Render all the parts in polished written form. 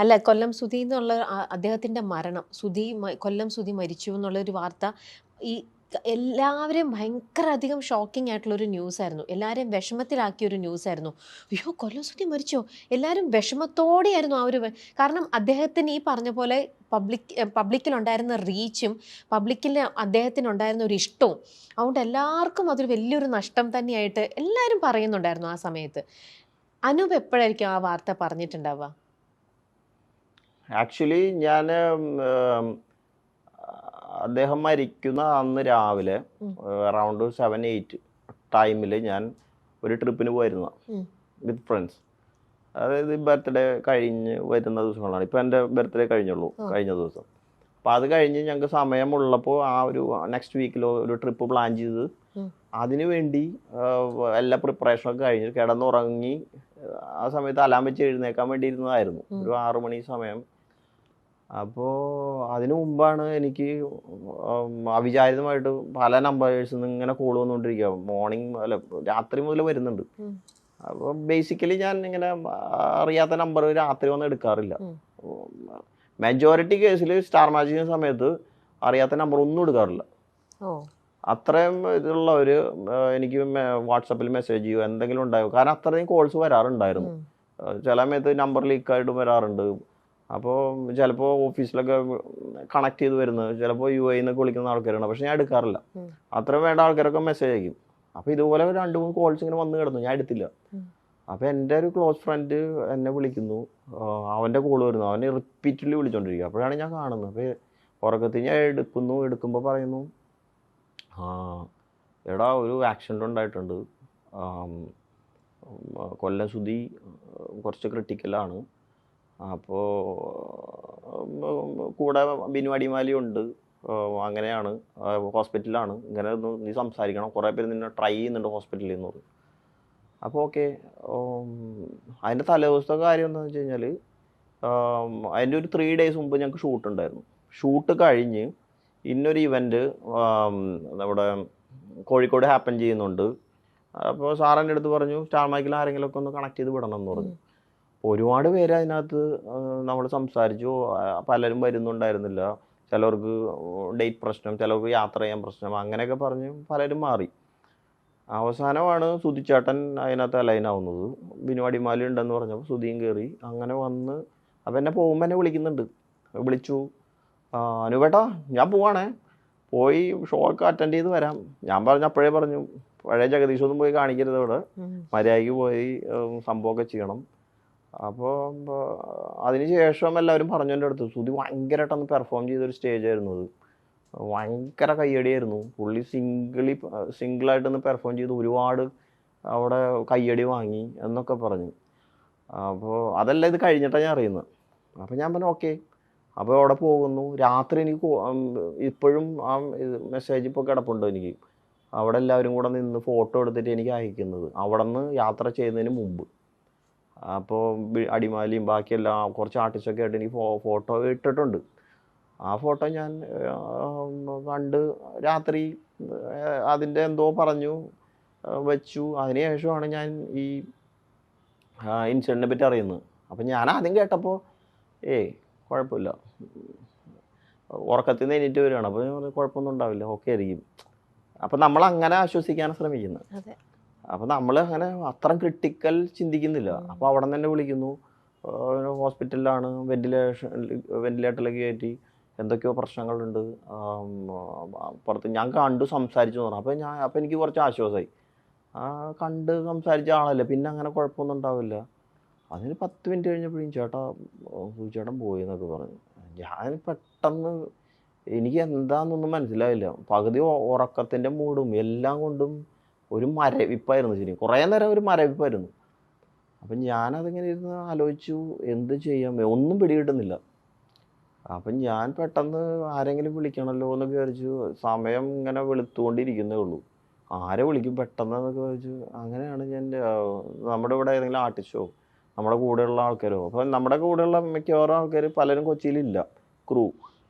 അല്ല, കൊല്ലം സുധി എന്നുള്ള അദ്ദേഹത്തിന്റെ മരണം, കൊല്ലം സുധി മരിച്ചു എന്നുള്ളൊരു വാർത്ത ഈ എല്ലാവരെയും ഭയങ്കര അധികം ഷോക്കിംഗ് ആയിട്ടുള്ള ഒരു ന്യൂസ് ആയിരുന്നു. എല്ലാവരെയും വിഷമത്തിലാക്കിയ ഒരു ന്യൂസ് ആയിരുന്നു. അയ്യോ, കൊല്ലം സുധി മരിച്ചോ? എല്ലാവരും വിഷമത്തോടെയായിരുന്നു ആ ഒരു കാരണം അദ്ദേഹത്തിന് ഈ പറഞ്ഞ പോലെ പബ്ലിക്കിലുണ്ടായിരുന്ന റീച്ചും പബ്ലിക്കിൽ അദ്ദേഹത്തിനുണ്ടായിരുന്ന ഒരു ഇഷ്ടവും, അതുകൊണ്ട് എല്ലാവർക്കും അതൊരു വലിയൊരു നഷ്ടം തന്നെയായിട്ട് എല്ലാവരും പറയുന്നുണ്ടായിരുന്നു ആ സമയത്ത്. അനൂപ് എപ്പോഴായിരിക്കും ആ വാർത്ത പറഞ്ഞിട്ടുണ്ടാവുക? ആക്ച്വലി ഞാൻ അദ്ദേഹം മരിക്കുന്ന അന്ന് രാവിലെ അറൗണ്ട് 7-8 ടൈമിൽ ഞാൻ ഒരു ട്രിപ്പിന് പോയിരുന്നു വിത്ത് ഫ്രണ്ട്സ്. അതായത് ബർത്ത്ഡേ കഴിഞ്ഞ് വരുന്ന ദിവസങ്ങളാണ്. ഇപ്പം എൻ്റെ ബർത്ത്ഡേ കഴിഞ്ഞുള്ളൂ കഴിഞ്ഞ ദിവസം. അപ്പോൾ അത് കഴിഞ്ഞ് ഞങ്ങൾക്ക് സമയമുള്ളപ്പോൾ ആ ഒരു നെക്സ്റ്റ് വീക്കിൽ ഒരു ട്രിപ്പ് പ്ലാൻ ചെയ്ത് അതിനു വേണ്ടി എല്ലാ പ്രിപ്പറേഷനൊക്കെ കഴിഞ്ഞ് കിടന്നുറങ്ങി ആ സമയത്ത് അലാം വെച്ച് എഴുന്നേക്കാൻ വേണ്ടി ഇരുന്നതായിരുന്നു. ഒരു 6 മണി സമയം. അപ്പോൾ അതിനു മുമ്പാണ് എനിക്ക് അവിചാരിതമായിട്ട് പല നമ്പേഴ്സിൽ നിന്ന് ഇങ്ങനെ കോൾ വന്നുകൊണ്ടിരിക്കുക. മോർണിംഗ് അല്ല, രാത്രി മുതൽ വരുന്നുണ്ട്. അപ്പോൾ ബേസിക്കലി ഞാൻ ഇങ്ങനെ അറിയാത്ത നമ്പർ രാത്രി വന്ന് എടുക്കാറില്ല. മെജോറിറ്റി കേസിൽ സ്റ്റാർ മാജിക്കുന്ന സമയത്ത് അറിയാത്ത നമ്പർ ഒന്നും എടുക്കാറില്ല. അത്രയും ഇതുള്ളവർ എനിക്ക് വാട്സപ്പിൽ മെസ്സേജ് ചെയ്യുമോ എന്തെങ്കിലും ഉണ്ടായോ, കാരണം അത്രയും കോൾസ് വരാറുണ്ടായിരുന്നു. ചില സമയത്ത് നമ്പർ ലീക്കായിട്ട് വരാറുണ്ട്. അപ്പോൾ ചിലപ്പോൾ ഓഫീസിലൊക്കെ കണക്ട് ചെയ്ത് വരുന്നത്, ചിലപ്പോൾ യു എന്നൊക്കെ വിളിക്കുന്ന ആൾക്കാരുണ്ട്. പക്ഷെ ഞാൻ എടുക്കാറില്ല. അത്രയും വേണ്ട ആൾക്കാരൊക്കെ മെസ്സേജ് അയക്കും. അപ്പോൾ ഇതുപോലെ 2-3 കോൾസ് ഇങ്ങനെ വന്ന് കിടന്നു, ഞാൻ എടുത്തില്ല. അപ്പോൾ എൻ്റെ ഒരു ക്ലോസ് ഫ്രണ്ട് എന്നെ വിളിക്കുന്നു, അവൻ്റെ കോൾ വരുന്നു, അവനെ റിപ്പീറ്റ്ലി വിളിച്ചോണ്ടിരിക്കുക. അപ്പോഴാണ് ഞാൻ കാണുന്നത്. അപ്പോൾ ഉറക്കത്തിൽ ഞാൻ എടുക്കുമ്പോൾ പറയുന്നു, എടാ ഒരു ആക്സിഡൻ്റ് ഉണ്ടായിട്ടുണ്ട്, കൊല്ലം സുധി കുറച്ച് ക്രിട്ടിക്കലാണ്, അപ്പോൾ കൂടെ ബിനു അടിമാലിയുണ്ട്, അങ്ങനെയാണ്, ഹോസ്പിറ്റലിലാണ്, ഇങ്ങനെ ഒന്ന് നീ സംസാരിക്കണം, കുറേ പേര് നിന്നെ ട്രൈ ചെയ്യുന്നുണ്ട് ഹോസ്പിറ്റലിൽ എന്ന് പറഞ്ഞു. അപ്പോൾ ഓക്കെ. അതിൻ്റെ തലേദിവസത്തെ കാര്യം എന്താണെന്ന് വെച്ച് കഴിഞ്ഞാൽ അതിൻ്റെ ഒരു 3 days മുമ്പ് ഞങ്ങൾക്ക് ഷൂട്ട് ഉണ്ടായിരുന്നു. ഷൂട്ട് കഴിഞ്ഞ് ഇന്നൊരു ഇവൻറ്റ് നമ്മുടെ കോഴിക്കോട് ഹാപ്പൻ ചെയ്യുന്നുണ്ട്. അപ്പോൾ സാറിൻ്റെ അടുത്ത് പറഞ്ഞു സ്റ്റാർ മൈക്കിൽ ആരെങ്കിലുമൊക്കെ ഒന്ന് കണക്ട് ചെയ്ത് വിടണം എന്ന് പറഞ്ഞു. ഒരുപാട് പേര് അതിനകത്ത് നമ്മൾ സംസാരിച്ചു. പലരും വരുന്നുണ്ടായിരുന്നില്ല. ചിലർക്ക് ഡേറ്റ് പ്രശ്നം, ചിലർക്ക് യാത്ര ചെയ്യാൻ പ്രശ്നം, അങ്ങനെയൊക്കെ പറഞ്ഞ് പലരും മാറി. അവസാനമാണ് സുധിച്ചേട്ടൻ അതിനകത്ത് അലൈനാവുന്നത്. ബിനു അടിമാലി ഉണ്ടെന്ന് പറഞ്ഞപ്പോൾ സുധിയും കയറി. അങ്ങനെ വന്ന് അപ്പം എന്നെ പോകുമ്പോൾ എന്നെ വിളിച്ചു, അനുവേട്ടാ ഞാൻ പോവാണേ, പോയി ഷോ ഒക്കെ അറ്റൻഡ് ചെയ്ത് വരാം. ഞാൻ അപ്പോഴേ പറഞ്ഞു, പഴയ ജഗദീഷൊന്നും പോയി കാണിക്കരുത്, ഇവിടെ മര്യാദയ്ക്ക് പോയി സംഭവമൊക്കെ ചെയ്യണം. അപ്പോൾ അതിനുശേഷം എല്ലാവരും പറഞ്ഞു എൻ്റെ അടുത്ത്, സുധി ഭയങ്കരമായിട്ടൊന്ന് പെർഫോം ചെയ്തൊരു സ്റ്റേജായിരുന്നു അത്. ഭയങ്കര കയ്യടിയായിരുന്നു. പുള്ളി സിംഗിളായിട്ടൊന്ന് പെർഫോം ചെയ്ത് ഒരുപാട് അവിടെ കയ്യടി വാങ്ങി എന്നൊക്കെ പറഞ്ഞു. അപ്പോൾ അതെല്ലാം ഇത് കഴിഞ്ഞിട്ടാണ് ഞാൻ അറിയുന്നത്. അപ്പോൾ ഞാൻ പറഞ്ഞു ഓക്കെ. അപ്പോൾ അവിടെ പോകുന്നു. രാത്രി എനിക്ക് ഇപ്പോഴും ആ മെസ്സേജ് ഇപ്പോൾ കിടപ്പുണ്ട് എനിക്ക്. അവിടെ എല്ലാവരും കൂടെ നിന്ന് ഫോട്ടോ എടുത്തിട്ട് എനിക്ക് അയക്കുന്നത്, അവിടെ നിന്ന് യാത്ര ചെയ്യുന്നതിന് മുമ്പ്. അപ്പോൾ അടിമാലിയും ബാക്കിയെല്ലാം കുറച്ച് ആർട്ടിസ്റ്റൊക്കെ ആയിട്ട് എനിക്ക് ഫോട്ടോ ഇട്ടിട്ടുണ്ട്. ആ ഫോട്ടോ ഞാൻ കണ്ട് രാത്രി അതിൻ്റെ എന്തോ പറഞ്ഞു വെച്ചു. അതിനുശേഷമാണ് ഞാൻ ഈ ഇൻസിഡൻറ്റിനെ പറ്റി അറിയുന്നത്. അപ്പം ഞാൻ ആദ്യം കേട്ടപ്പോൾ കുഴപ്പമില്ല, ഉറക്കത്തിൽ നിന്ന് എണീറ്റ് വരികയാണ്. അപ്പോൾ കുഴപ്പമൊന്നും ഉണ്ടാവില്ല, ഓക്കെ ആയിരിക്കും. അപ്പം നമ്മൾ അങ്ങനെ ആശ്വസിക്കാൻ ശ്രമിക്കുന്നത്. അപ്പം നമ്മൾ അങ്ങനെ അത്ര ക്രിട്ടിക്കൽ ചിന്തിക്കുന്നില്ല. അപ്പോൾ അവിടെ നിന്ന് തന്നെ വിളിക്കുന്നു, ഹോസ്പിറ്റലിലാണ്, വെന്റിലേറ്ററിലേക്ക് കയറ്റി, എന്തൊക്കെയോ പ്രശ്നങ്ങളുണ്ട്, പുറത്ത് ഞാൻ കണ്ടു സംസാരിച്ചു എന്ന് പറഞ്ഞു. അപ്പോൾ എനിക്ക് കുറച്ച് ആശ്വാസമായി. കണ്ട് സംസാരിച്ച ആളല്ലേ, പിന്നെ അങ്ങനെ കുഴപ്പമൊന്നും ഉണ്ടാവില്ല. അതിന് 10 മിനിറ്റ് കഴിഞ്ഞപ്പോഴും ചേട്ടൻ പോയി എന്നൊക്കെ പറഞ്ഞു. ഞാൻ പെട്ടെന്ന് എനിക്ക് എന്താണെന്നൊന്നും മനസ്സിലായില്ല. പകുതി ഉറക്കത്തിൻ്റെ മൂടും എല്ലാം കൊണ്ടും ഒരു മരവിപ്പായിരുന്നു. ശരി, കുറേ നേരം ഒരു മരവിപ്പായിരുന്നു. അപ്പം ഞാനതിങ്ങനെ ഇരുന്ന് ആലോചിച്ചു, എന്ത് ചെയ്യാം, ഒന്നും പിടികിട്ടുന്നില്ല. അപ്പം ഞാൻ പെട്ടെന്ന് ആരെങ്കിലും വിളിക്കണമല്ലോ എന്നൊക്കെ വിചാരിച്ചു. സമയം ഇങ്ങനെ വെളുത്തുകൊണ്ടിരിക്കുന്നേ ഉള്ളൂ, ആരെ വിളിക്കും പെട്ടെന്ന് എന്നൊക്കെ വിചാരിച്ചു. അങ്ങനെയാണ് ഞാൻ നമ്മുടെ ഇവിടെ ഏതെങ്കിലും ആർട്ടിസ്റ്റോ നമ്മുടെ കൂടെയുള്ള ആൾക്കാരോ, അപ്പോൾ നമ്മുടെ കൂടെയുള്ള മിക്കവാറും ആൾക്കാർ പലരും കൊച്ചിയിലില്ല, ക്രൂ.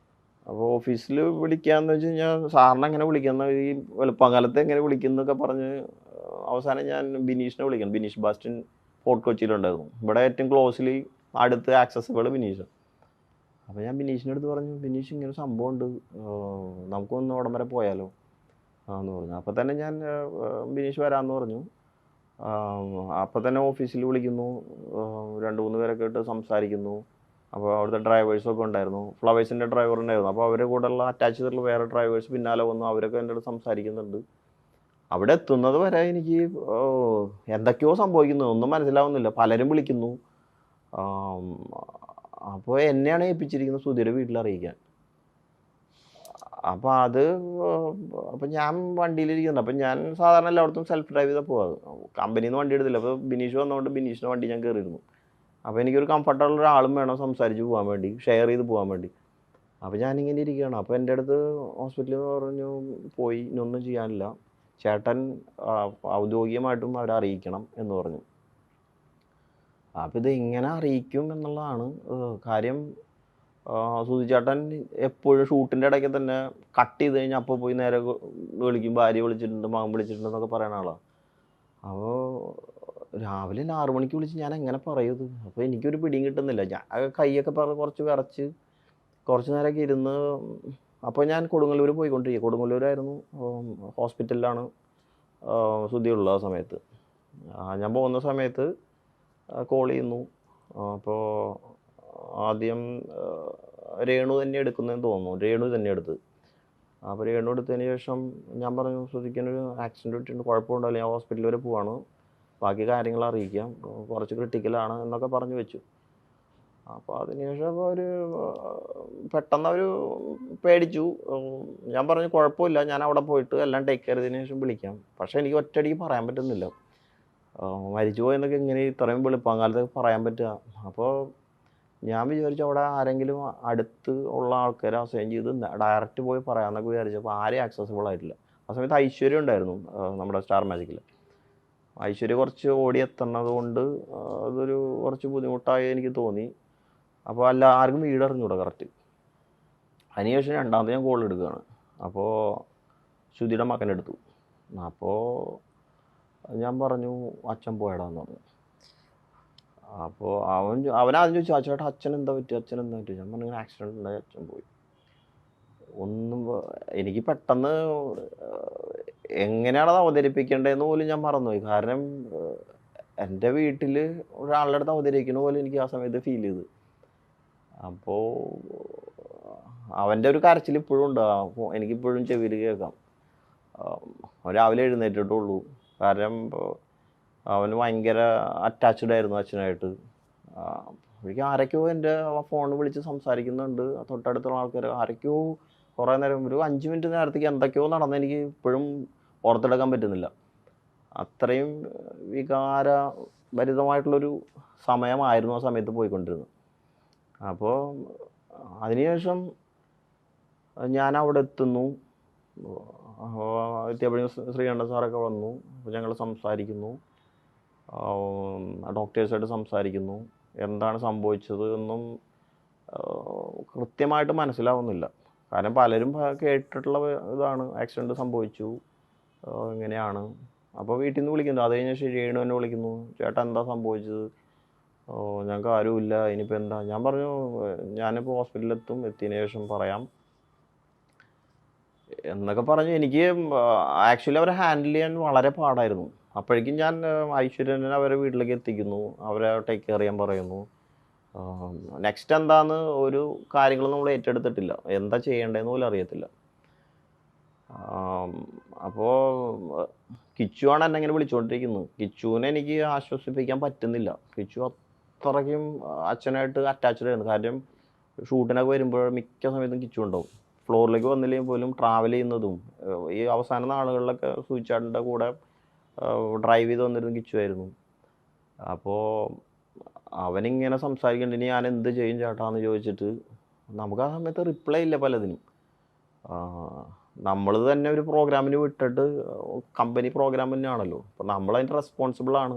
അപ്പോൾ ഓഫീസിൽ വിളിക്കാമെന്ന് വെച്ച് കഴിഞ്ഞാൽ സാറിനെ എങ്ങനെ വിളിക്കുന്ന, ഈ വെളുപ്പകാലത്ത് എങ്ങനെ വിളിക്കുന്നൊക്കെ പറഞ്ഞ് അവസാനം ഞാൻ ബിനീഷിനെ വിളിക്കണം. ബിനീഷ് ബാസ്റ്റിൻ ഫോർട്ട് കൊച്ചിയിലുണ്ടായിരുന്നു. ഇവിടെ ഏറ്റവും ക്ലോസ്ലി അടുത്ത് ആക്സസിബിൾ ബിനീഷ്. അപ്പോൾ ഞാൻ ബിനീഷിൻ്റെ അടുത്ത് പറഞ്ഞു, ബിനീഷ് ഇങ്ങനെ സംഭവം ഉണ്ട്, നമുക്കൊന്ന് അവിടം വരെ പോയാലോ എന്ന് പറഞ്ഞു. അപ്പോൾ തന്നെ ഞാൻ ബിനീഷ് വരാമെന്ന് പറഞ്ഞു. അപ്പോൾ തന്നെ ഓഫീസിൽ വിളിക്കുന്നു, 2-3 പേരൊക്കെ ഇട്ട് സംസാരിക്കുന്നു. അപ്പോൾ അവിടുത്തെ ഡ്രൈവേഴ്സൊക്കെ ഉണ്ടായിരുന്നു, ഫ്ലവേഴ്സിൻ്റെ ഡ്രൈവർ ഉണ്ടായിരുന്നു. അപ്പോൾ അവരുടെ കൂടെയുള്ള അറ്റാച്ച് ചെയ്തിട്ടുള്ള വേറെ ഡ്രൈവേഴ്സ് പിന്നാലെ വന്നു, അവരൊക്കെ എൻ്റെ അടുത്ത് സംസാരിക്കുന്നുണ്ട്. അവിടെ എത്തുന്നത് വരെ എനിക്ക് എന്തൊക്കെയോ സംഭവിക്കുന്നു, ഒന്നും മനസ്സിലാവുന്നില്ല. പലരും വിളിക്കുന്നു. അപ്പോൾ എന്നെയാണ് ഏൽപ്പിച്ചിരിക്കുന്നത് സുധിയുടെ വീട്ടിൽ അറിയിക്കാൻ. അപ്പോൾ അപ്പോൾ ഞാൻ വണ്ടിയിലിരിക്കുന്നുണ്ട്. അപ്പം ഞാൻ സാധാരണ എല്ലായിടത്തും സെൽഫ് ഡ്രൈവ് ചെയ്താൽ പോകാറ്, കമ്പനിയിൽ നിന്ന് വണ്ടി എടുത്തില്ല. അപ്പോൾ ബിനീഷ് വന്നതുകൊണ്ട് ബിനീഷിൻ്റെ വണ്ടി ഞാൻ കയറിയിരുന്നു. അപ്പോൾ എനിക്കൊരു കംഫർട്ടബിൾ ഒരാളും വേണം സംസാരിച്ച് പോകാൻ വേണ്ടി, ഷെയർ ചെയ്ത് പോകാൻ വേണ്ടി. അപ്പോൾ ഞാനിങ്ങനെ ഇരിക്കുകയാണ്. അപ്പോൾ എൻ്റെ അടുത്ത് ഹോസ്പിറ്റലിൽ പറഞ്ഞു, പോയി ഇനൊന്നും ചെയ്യാനില്ല, ചേട്ടൻ ഔദ്യോഗികമായിട്ടും അവരെ അറിയിക്കണം എന്ന് പറഞ്ഞു. അപ്പോൾ ഇത് എങ്ങനെ അറിയിക്കും എന്നുള്ളതാണ് കാര്യം. സുധി ചേട്ടൻ എപ്പോഴും ഷൂട്ടിൻ്റെ ഇടയ്ക്ക് തന്നെ കട്ട് ചെയ്ത് കഴിഞ്ഞാൽ അപ്പോൾ പോയി നേരെ വിളിക്കും, ഭാര്യ വിളിച്ചിട്ടുണ്ട്, മകൻ വിളിച്ചിട്ടുണ്ട് എന്നൊക്കെ പറയുന്ന ആളാണ്. അപ്പോൾ രാവിലെ 6 മണിക്ക് വിളിച്ച് ഞാൻ എങ്ങനെ പറയത്? അപ്പോൾ എനിക്കൊരു പിടിയും കിട്ടുന്നില്ല. ഞാൻ കൈയൊക്കെ കുറച്ച് വിറച്ച് കുറച്ച് നേരമൊക്കെ ഇരുന്ന്. അപ്പോൾ ഞാൻ കൊടുങ്ങല്ലൂർ പോയിക്കൊണ്ടിരിക്കുക. കൊടുങ്ങല്ലൂരായിരുന്നു, ഹോസ്പിറ്റലിലാണ് സുധിയുള്ള ആ സമയത്ത്. ഞാൻ പോകുന്ന സമയത്ത് കോൾ ചെയ്യുന്നു. അപ്പോൾ ആദ്യം രേണു തന്നെ എടുക്കുന്നതെന്ന് തോന്നുന്നു, രേണു തന്നെ എടുത്ത്. അപ്പോൾ രേണു എടുത്തതിന് ശേഷം ഞാൻ പറഞ്ഞു, സുധിക്കാനൊരു ആക്സിഡൻറ്റ് പറ്റിയിട്ടുണ്ട്, കുഴപ്പമുണ്ടല്ലോ, ഞാൻ ഹോസ്പിറ്റലിൽ വരെ പോവാണ്, ബാക്കി കാര്യങ്ങൾ അറിയിക്കാം, കുറച്ച് ക്രിട്ടിക്കലാണ് എന്നൊക്കെ പറഞ്ഞു വെച്ചു. അപ്പോൾ അതിനുശേഷം പെട്ടെന്ന് അവർ പേടിച്ചു. ഞാൻ പറഞ്ഞു കുഴപ്പമില്ല, ഞാൻ അവിടെ പോയിട്ട് എല്ലാം ടേക്ക് കെയർ ചെയ്തതിന് ശേഷം വിളിക്കാം. പക്ഷേ എനിക്ക് ഒറ്റയടിക്ക് പറയാൻ പറ്റുന്നില്ല, മരിച്ചു പോയെന്നൊക്കെ ഇങ്ങനെ ഇത്രയും വെളുപ്പാങ്കാലത്തൊക്കെ പറയാൻ പറ്റുക. അപ്പോൾ ഞാൻ വിചാരിച്ചു അവിടെ ആരെങ്കിലും അടുത്ത് ഉള്ള ആൾക്കാരെ അസൈൻ ചെയ്ത് ഡയറക്റ്റ് പോയി പറയാമെന്നൊക്കെ വിചാരിച്ചപ്പോൾ ആരെയും ആക്സസിബിൾ ആയിട്ടില്ല. ആ സമയത്ത് ഐശ്വര്യ ഉണ്ടായിരുന്നു, നമ്മുടെ സ്റ്റാർ മാജിക്കിൽ. ഐശ്വര്യ കുറച്ച് ഓടി എത്തുന്നത് കൊണ്ട് അതൊരു കുറച്ച് ബുദ്ധിമുട്ടായി എനിക്ക് തോന്നി. അപ്പോൾ ആർക്കും വീട് അറിഞ്ഞൂടാ കറക്റ്റ്. അതിനുശേഷം രണ്ടാമത് ഞാൻ കോൾ എടുക്കുകയാണ്. അപ്പോൾ ശ്രുതിയുടെ മകനെടുത്തു. അപ്പോൾ ഞാൻ പറഞ്ഞു, അച്ഛൻ പോയടാന്ന് പറഞ്ഞു. അപ്പോൾ അവനാദ്യം ചോദിച്ചു, ചേട്ടാ അച്ഛൻ എന്താ പറ്റുക? ഞാൻ പറഞ്ഞു, ഇങ്ങനെ ആക്സിഡൻറ്റ് ഉണ്ടായി, അച്ഛൻ പോയി. ഒന്നും എനിക്ക് പെട്ടെന്ന് എങ്ങനെയാണത് അവതരിപ്പിക്കേണ്ടതെന്ന് പോലും ഞാൻ മറന്നുപോയി. കാരണം എൻ്റെ വീട്ടിൽ ഒരാളുടെ അടുത്ത് അവതരിക്കുന്ന പോലെ എനിക്ക് ആ സമയത്ത് ഫീൽ ചെയ്തു. അപ്പോൾ അവൻ്റെ ഒരു കരച്ചിൽ ഇപ്പോഴും ഉണ്ട്, എനിക്കിപ്പോഴും ചെവിയിൽ കേൾക്കാം. അവൻ രാവിലെ എഴുന്നേറ്റിട്ടുള്ളൂ. കാരണം അവന് ഭയങ്കര അറ്റാച്ച്ഡ് ആയിരുന്നു അച്ഛനായിട്ട്. എനിക്ക് ആരൊക്കെയോ എൻ്റെ ഫോൺ വിളിച്ച് സംസാരിക്കുന്നുണ്ട്, തൊട്ടടുത്തുള്ള ആൾക്കാർ ആരൊക്കെയോ കുറേ നേരം, ഒരു 5 മിനിറ്റ് നേരത്തേക്ക് എന്തൊക്കെയോ നടന്ന് എനിക്ക് ഇപ്പോഴും ഓർത്തെടുക്കാൻ പറ്റുന്നില്ല. അത്രയും വികാരഭരിതമായിട്ടുള്ളൊരു സമയമായിരുന്നു ആ സമയത്ത് പോയിക്കൊണ്ടിരുന്നത്. അപ്പോൾ അതിനുശേഷം ഞാൻ അവിടെ എത്തുന്നു. എത്തിയപ്പോഴും ശ്രീകണ്ഠൻ സാറൊക്കെ വന്നു. അപ്പോൾ ഞങ്ങൾ സംസാരിക്കുന്നു, ഡോക്ടേഴ്സായിട്ട് സംസാരിക്കുന്നു. എന്താണ് സംഭവിച്ചത് എന്നും കൃത്യമായിട്ട് മനസ്സിലാവുന്നില്ല. കാരണം പലരും കേട്ടിട്ടുള്ള ഇതാണ്, ആക്സിഡൻറ്റ് സംഭവിച്ചു ഇങ്ങനെയാണ്. അപ്പോൾ വീട്ടിൽ നിന്ന് വിളിക്കുന്നു. അത് കഴിഞ്ഞ് രേണു എന്നെ വിളിക്കുന്നു, ചേട്ടാ എന്താ സംഭവിച്ചത്? ഞങ്ങൾക്ക് ആരുമില്ല, ഇനിയിപ്പോൾ എന്താ? ഞാൻ പറഞ്ഞു, ഞാനിപ്പോൾ ഹോസ്പിറ്റലിലെത്തും, എത്തിയതിന് ശേഷം പറയാം എന്നൊക്കെ പറഞ്ഞു. എനിക്ക് ആക്ച്വലി അവരെ ഹാൻഡിൽ ചെയ്യാൻ വളരെ പാടായിരുന്നു. അപ്പോഴേക്കും ഞാൻ ഐശ്വര്യനെ അവരെ വീട്ടിലേക്ക് എത്തിക്കുന്നു, അവരെ ടേക്ക് കെയർ ചെയ്യാൻ പറയുന്നു. നെക്സ്റ്റ് എന്താന്ന് ഒരു കാര്യങ്ങളും നമ്മൾ ഏറ്റെടുത്തിട്ടില്ല, എന്താ ചെയ്യേണ്ടതെന്ന് പോലും അറിയത്തില്ല. അപ്പോൾ കിച്ചുവാണ് എന്നെ ഇങ്ങനെ വിളിച്ചുകൊണ്ടിരിക്കുന്നത്. കിച്ചുവിനെ എനിക്ക് ആശ്വസിപ്പിക്കാൻ പറ്റുന്നില്ല. കിച്ചു അത്രയ്ക്കും അച്ഛനായിട്ട് അറ്റാച്ച്ഡ് ആയിരുന്നു. കാര്യം ഷൂട്ടിനൊക്കെ വരുമ്പോൾ മിക്ക സമയത്തും കിച്ചു ഉണ്ടാവും. ഫ്ലോറിലേക്ക് വന്നില്ലെങ്കിൽ പോലും ട്രാവൽ ചെയ്യുന്നതും ഈ അവസാന നാളുകളിലൊക്കെ സൂചിച്ചാടിൻ്റെ കൂടെ ഡ്രൈവ് ചെയ്ത് വന്നിരുന്നു കിച്ചുവായിരുന്നു. അപ്പോൾ അവനിങ്ങനെ സംസാരിക്കേണ്ട, ഇനി ഞാൻ എന്ത് ചെയ്യും ചേട്ടാന്ന് ചോദിച്ചിട്ട് നമുക്ക് ആ സമയത്ത് റിപ്ലൈ ഇല്ല പലതിനും. നമ്മൾ തന്നെ ഒരു പ്രോഗ്രാമിന് വിട്ടിട്ട്, കമ്പനി പ്രോഗ്രാം തന്നെയാണല്ലോ, അപ്പോൾ നമ്മളതിൻ്റെ റെസ്പോൺസിബിളാണ്.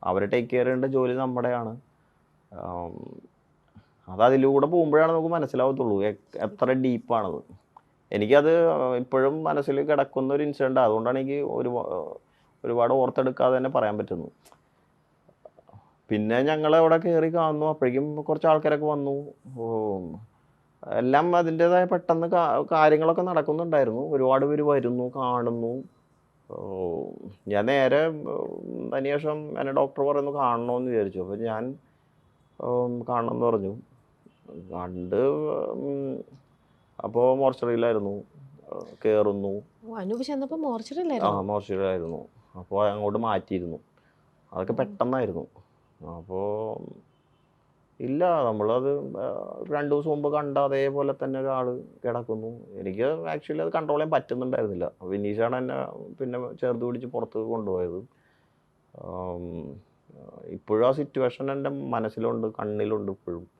അവരെ ടേക്ക് കെയർ ചെയ്യേണ്ട ജോലി നമ്മുടെയാണ്. അതിലൂടെ പോകുമ്പോഴാണ് നമുക്ക് മനസ്സിലാവത്തുള്ളൂ എത്ര ഡീപ്പാണത്. എനിക്കത് ഇപ്പോഴും മനസ്സിൽ കിടക്കുന്ന ഒരു ഇൻസിഡൻ്റ്. അതുകൊണ്ടാണ് എനിക്ക് ഒരുപാട് ഓർത്തെടുക്കാതെ തന്നെ പറയാൻ പറ്റുന്നത്. പിന്നെ ഞങ്ങൾ അവിടെ കയറി കാണുന്നു, അപ്പോഴേക്കും കുറച്ച് ആൾക്കാരൊക്കെ വന്നു. ഓ, എല്ലാം അതിൻ്റെതായ പെട്ടെന്ന് കാര്യങ്ങളൊക്കെ നടക്കുന്നുണ്ടായിരുന്നു. ഒരുപാട് പേര് വരുന്നു, കാണുന്നു. ഓ, ഞാൻ നേരെ അതിനുശേഷം എന്നെ ഡോക്ടർ പറയുന്നു കാണണമെന്ന് വിചാരിച്ചു. അപ്പോൾ ഞാൻ കാണണമെന്ന് പറഞ്ഞു. കണ്ട് അപ്പോൾ മോർച്ചറിയിലായിരുന്നു. കയറുന്നു. അനൂപ് ചെന്നപ്പോൾ ആ, മോർച്ചറിയിലായിരുന്നു. മോർച്ചറിയിലായിരുന്നു. അപ്പോൾ അങ്ങോട്ട് മാറ്റിയിരുന്നു. അതൊക്കെ പെട്ടെന്നായിരുന്നു. അപ്പോൾ ഇല്ല, നമ്മളത് 2 ദിവസം മുമ്പ് കണ്ട അതേപോലെ തന്നെ ഒരാൾ കിടക്കുന്നു. എനിക്ക് ആക്ച്വലി അത് കൺട്രോൾ ചെയ്യാൻ പറ്റുന്നുണ്ടായിരുന്നില്ല. വിനീഷാണ് എന്നെ പിന്നെ ചേർത്ത് പിടിച്ച് പുറത്ത് കൊണ്ടുപോയത്. ഇപ്പോഴും ആ സിറ്റുവേഷൻ എൻ്റെ മനസ്സിലുണ്ട്, കണ്ണിലുണ്ട് ഇപ്പോഴും.